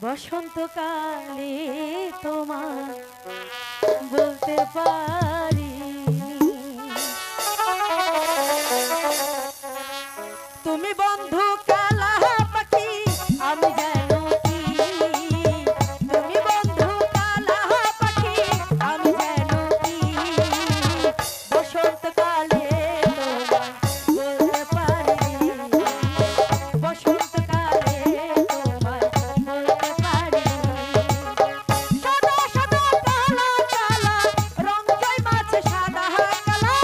বসন্তকালে তোমার বলতে পারি তুমি বন্ধু কালা পাখি আমি যেন কি তুমি বন্ধু কালা পাখি আমি যেন কি বসন্তকালে তোমার বলতে পারি বসন্তকালে তোমার বলতে পারি সাদা সাদা কালা কালা রং জয় মাছ সাদা কালা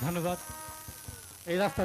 ধন্যবাদ। এই রাস্তা